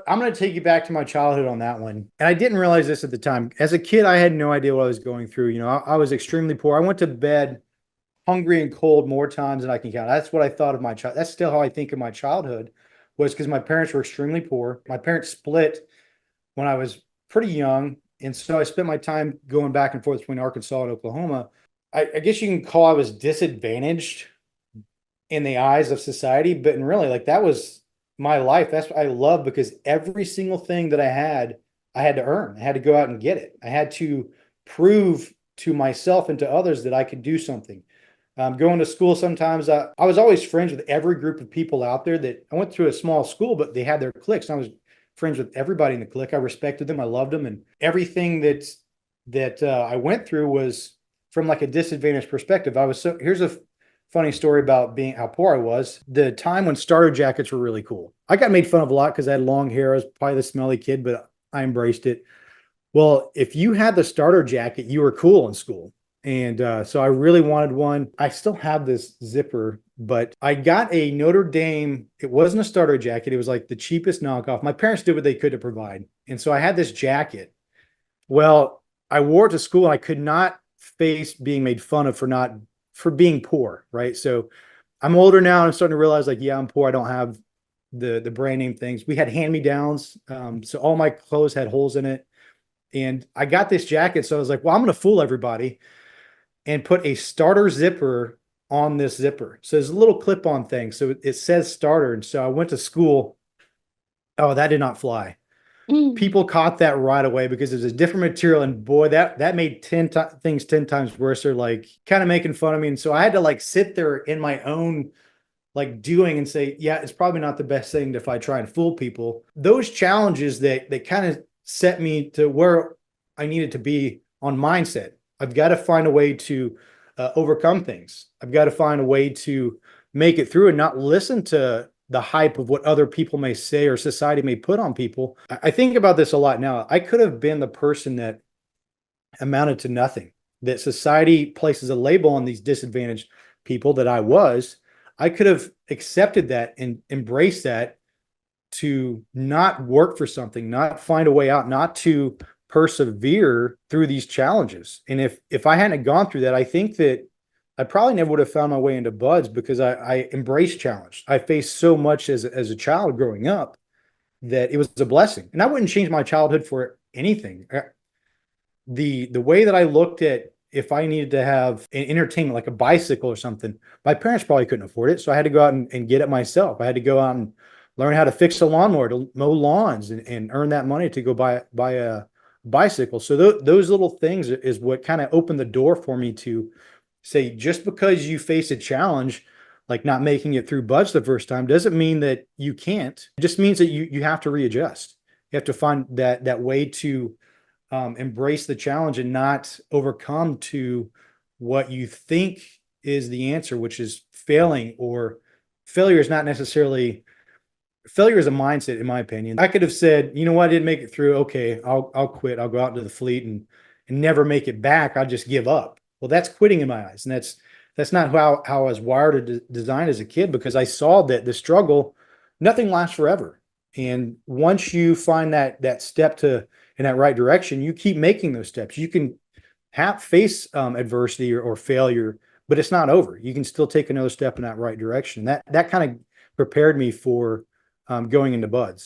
I'm going to take you back to my childhood on that one. And I didn't realize this at the time. As a kid, I had no idea what I was going through. I was extremely poor. I went to bed hungry and cold more times than I can count. That's what I thought of my child. That's still how I think of my childhood, was because my parents were extremely poor. My parents split when I was pretty young. And so I spent my time going back and forth between Arkansas and Oklahoma. I guess you can call I was disadvantaged in the eyes of society, but in really, like, that was my life. That's what I love, because every single thing that I had to earn. I had to go out and get it. I had to prove to myself and to others that I could do something. Going to school, sometimes I was always friends with every group of people out there. That I went through a small school, but they had their cliques. And I was friends with everybody in the clique. I respected them. I loved them, and everything that I went through was from like a disadvantaged perspective. Here's a funny story about being how poor I was. The time when starter jackets were really cool. I got made fun of a lot because I had long hair. I was probably the smelly kid, but I embraced it. Well, if you had the starter jacket, you were cool in school. And so I really wanted one. I still have this zipper, but I got a Notre Dame. It wasn't a starter jacket. It was like the cheapest knockoff. My parents did what they could to provide. And so I had this jacket. Well, I wore it to school and I could not face being made fun of for being poor, right? So I'm older now and I'm starting to realize, like, yeah, I'm poor. I don't have the brand name things. We had hand-me-downs. So all my clothes had holes in it. And I got this jacket. So I was like, well, I'm going to fool everybody and put a starter zipper on this zipper. So there's a little clip-on thing. So it says starter. And so I went to school. Oh, that did not fly. Mm. People caught that right away because it was a different material. And boy, that made things 10 times worse. They're like kind of making fun of me. And so I had to like sit there in my own like doing and say, yeah, it's probably not the best thing if I try and fool people. Those challenges that kind of set me to where I needed to be on mindset. I've got to find a way to overcome things. I've got to find a way to make it through and not listen to the hype of what other people may say or society may put on people. I think about this a lot now. I could have been the person that amounted to nothing, that society places a label on these disadvantaged people that I was. I could have accepted that and embraced that, to not work for something, not find a way out, not to persevere through these challenges. And if I hadn't gone through that, I think that I probably never would have found my way into buds, because I embraced challenge. I faced so much as a child growing up that it was a blessing. And I wouldn't change my childhood for anything. The way that I looked at, if I needed to have an entertainment like a bicycle or something, my parents probably couldn't afford it. So I had to go out and get it myself. I had to go out and learn how to fix a lawnmower, to mow lawns, and earn that money to go buy a bicycle. So those little things is what kind of opened the door for me to say, just because you face a challenge, like not making it through buds the first time, doesn't mean that you can't. It just means that you have to readjust. You have to find that way to embrace the challenge and not overcome to what you think is the answer, which is failing. Or failure is not necessarily failure is a mindset, in my opinion. I could have said, you know what, I didn't make it through. Okay, I'll quit. I'll go out into the fleet and never make it back. I'll just give up. Well, that's quitting in my eyes, and that's not how I was wired or designed as a kid, because I saw that the struggle, nothing lasts forever. And once you find that step to in that right direction, you keep making those steps. You can face adversity or failure, but it's not over. You can still take another step in that right direction. That kind of prepared me for going into buds.